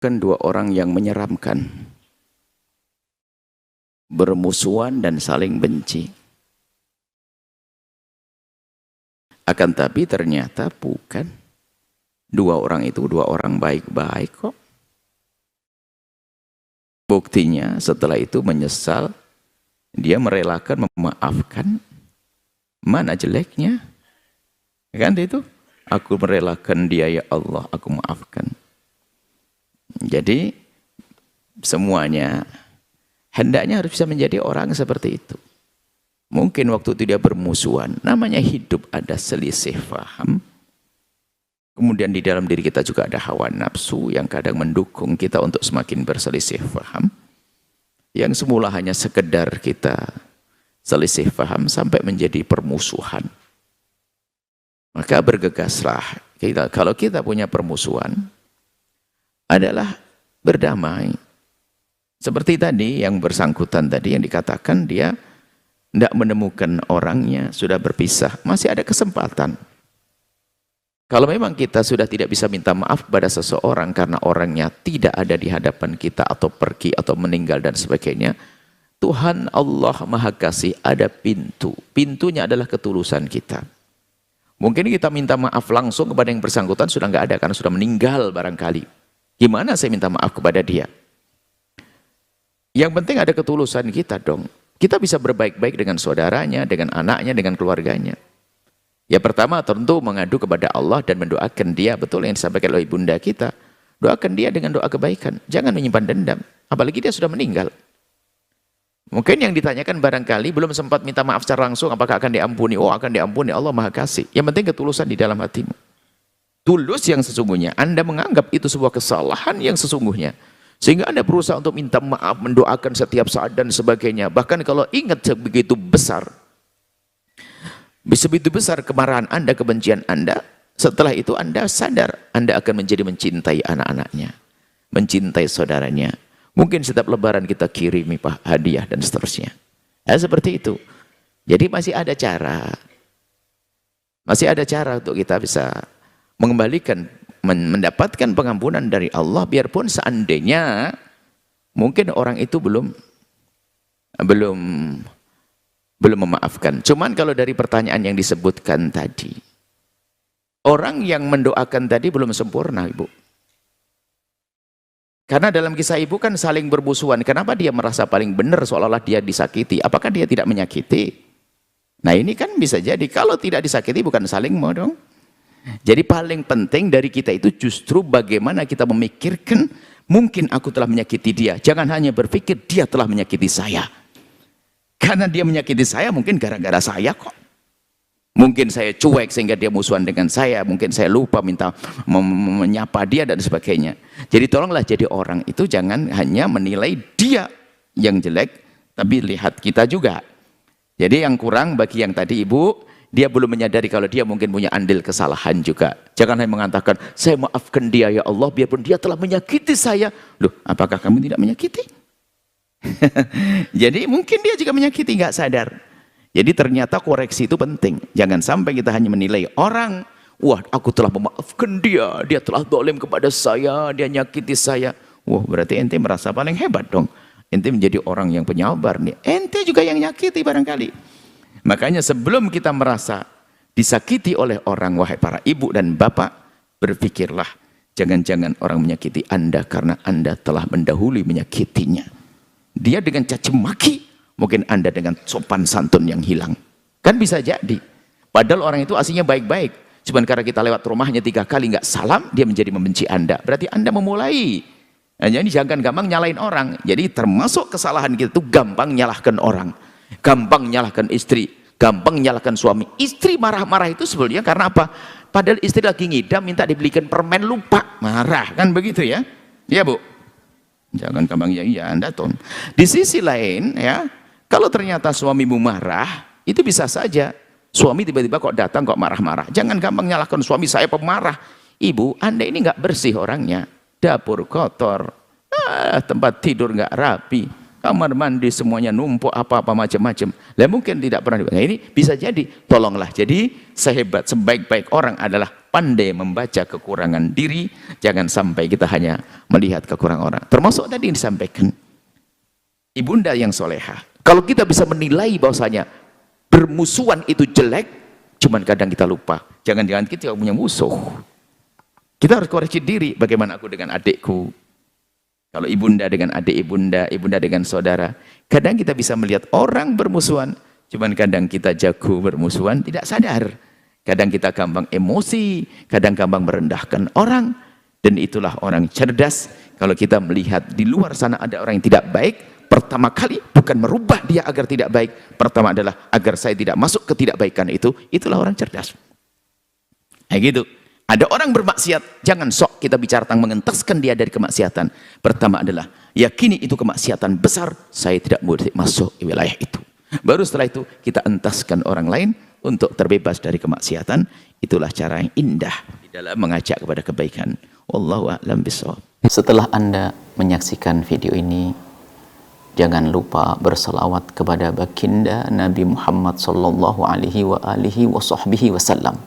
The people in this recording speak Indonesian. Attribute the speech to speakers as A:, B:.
A: dua orang yang menyeramkan, bermusuhan dan saling benci. Akan tapi ternyata bukan. Dua orang itu dua orang baik-baik kok. Buktinya setelah itu menyesal, dia merelakan memaafkan. Mana jeleknya? Kan itu? Aku merelakan dia, ya Allah, aku maafkan. Jadi semuanya hendaknya harus bisa menjadi orang seperti itu. Mungkin waktu itu dia bermusuhan, namanya hidup ada selisih paham. Kemudian di dalam diri kita juga ada hawa nafsu yang kadang mendukung kita untuk semakin berselisih paham. Yang semula hanya sekedar kita selisih paham sampai menjadi permusuhan. Maka bergegaslah kita, kalau kita punya permusuhan adalah berdamai. Seperti tadi yang bersangkutan tadi yang dikatakan dia tidak menemukan orangnya, sudah berpisah, masih ada kesempatan. Kalau memang kita sudah tidak bisa minta maaf pada seseorang karena orangnya tidak ada di hadapan kita atau pergi atau meninggal dan sebagainya, Tuhan Allah Maha Kasih ada pintu. Pintunya adalah ketulusan kita. Mungkin kita minta maaf langsung kepada yang bersangkutan sudah nggak ada karena sudah meninggal barangkali. Gimana saya minta maaf kepada dia? Yang penting ada ketulusan kita dong. Kita bisa berbaik-baik dengan saudaranya, dengan anaknya, dengan keluarganya. Ya pertama tentu mengadu kepada Allah dan mendoakan dia. Betul yang disampaikan oleh ibunda kita. Doakan dia dengan doa kebaikan. Jangan menyimpan dendam. Apalagi dia sudah meninggal. Mungkin yang ditanyakan barangkali belum sempat minta maaf secara langsung. Apakah akan diampuni? Oh akan diampuni. Allah Maha Kasih. Yang penting ketulusan di dalam hatimu. Tulus yang sesungguhnya. Anda menganggap itu sebuah kesalahan yang sesungguhnya. Sehingga Anda berusaha untuk minta maaf, mendoakan setiap saat dan sebagainya. Bahkan kalau ingat begitu besar kemarahan Anda, kebencian Anda, setelah itu Anda sadar, Anda akan menjadi mencintai anak-anaknya, mencintai saudaranya. Mungkin setiap lebaran kita kirimi hadiah dan seterusnya. Ya, seperti itu. Jadi masih ada cara. Masih ada cara untuk kita bisa mengembalikan, mendapatkan pengampunan dari Allah, biarpun seandainya mungkin orang itu belum memaafkan. Cuman kalau dari pertanyaan yang disebutkan tadi, orang yang mendoakan tadi belum sempurna, Ibu. Karena dalam kisah Ibu kan saling bermusuhan. Kenapa dia merasa paling benar seolah-olah dia disakiti? Apakah dia tidak menyakiti? Nah ini kan bisa jadi kalau tidak disakiti bukan saling mau dong. Jadi paling penting dari kita itu justru bagaimana kita memikirkan mungkin aku telah menyakiti dia. Jangan hanya berpikir dia telah menyakiti saya. Karena dia menyakiti saya mungkin gara-gara saya kok. Mungkin saya cuek sehingga dia musuhan dengan saya. Mungkin saya lupa minta menyapa dia dan sebagainya. Jadi tolonglah jadi orang itu jangan hanya menilai dia yang jelek. Tapi lihat kita juga. Jadi yang kurang bagi yang tadi Ibu, dia belum menyadari kalau dia mungkin punya andil kesalahan juga. Jangan hanya mengatakan, saya maafkan dia ya Allah, biarpun dia telah menyakiti saya. Loh, apakah kamu tidak menyakiti? Jadi mungkin dia juga menyakiti, nggak sadar. Jadi ternyata koreksi itu penting. Jangan sampai kita hanya menilai orang, wah aku telah memaafkan dia, dia telah zalim kepada saya, dia nyakiti saya. Wah berarti ente merasa paling hebat dong. Ente menjadi orang yang penyabar nih. Ente juga yang nyakiti barangkali. Makanya sebelum kita merasa disakiti oleh orang, wahai para ibu dan bapak, berpikirlah, jangan-jangan orang menyakiti Anda karena Anda telah mendahului menyakitinya. Dia dengan caci maki, mungkin Anda dengan sopan santun yang hilang. Kan bisa jadi. Padahal orang itu aslinya baik-baik. Cuman karena kita lewat rumahnya 3 kali nggak salam, dia menjadi membenci Anda. Berarti Anda memulai. Nah, jadi jangan gampang nyalain orang. Jadi termasuk kesalahan kita itu gampang nyalahkan orang. Gampang nyalahkan istri, gampang nyalahkan suami. Istri marah-marah itu sebenarnya karena apa? Padahal istri lagi ngidam minta dibelikan permen lupa, marah kan begitu ya? Ya Bu. Jangan gampang ya Anda ton. Di sisi lain ya, kalau ternyata suamimu marah, itu bisa saja suami tiba-tiba kok datang kok marah-marah. Jangan gampang nyalahkan suami, saya pemarah. Ibu, Anda ini nggak bersih orangnya, dapur kotor, tempat tidur nggak rapi. Kamar mandi semuanya numpuk apa-apa macam-macam. Lah mungkin tidak pernah. Nah ini bisa jadi, tolonglah. Jadi sehebat, sebaik-baik orang adalah pandai membaca kekurangan diri, jangan sampai kita hanya melihat kekurangan orang. Termasuk tadi yang disampaikan ibunda yang solehah. Kalau kita bisa menilai bahwasanya bermusuhan itu jelek, cuman kadang kita lupa. Jangan-jangan kita punya musuh. Kita harus koreksi diri. Bagaimana aku dengan adikku? Kalau ibunda dengan adik ibunda, ibunda dengan saudara. Kadang kita bisa melihat orang bermusuhan, cuman kadang kita jago bermusuhan, tidak sadar. Kadang kita gampang emosi, kadang gampang merendahkan orang. Dan itulah orang cerdas. Kalau kita melihat di luar sana ada orang yang tidak baik, pertama kali bukan merubah dia agar tidak baik. Pertama adalah agar saya tidak masuk ke ketidakbaikan itu. Itulah orang cerdas. Kayak gitu. Ada orang bermaksiat, jangan sok kita bicara tentang mengentaskan dia dari kemaksiatan. Pertama adalah, yakini itu kemaksiatan besar, saya tidak mau masuk ke wilayah itu. Baru setelah itu, kita entaskan orang lain untuk terbebas dari kemaksiatan. Itulah cara yang indah di dalam mengajak kepada kebaikan. Wallahu a'lam bishawab.
B: Setelah Anda menyaksikan video ini, jangan lupa berselawat kepada baginda Nabi Muhammad sallallahu alaihi wa alihi wa sahbihi wasallam.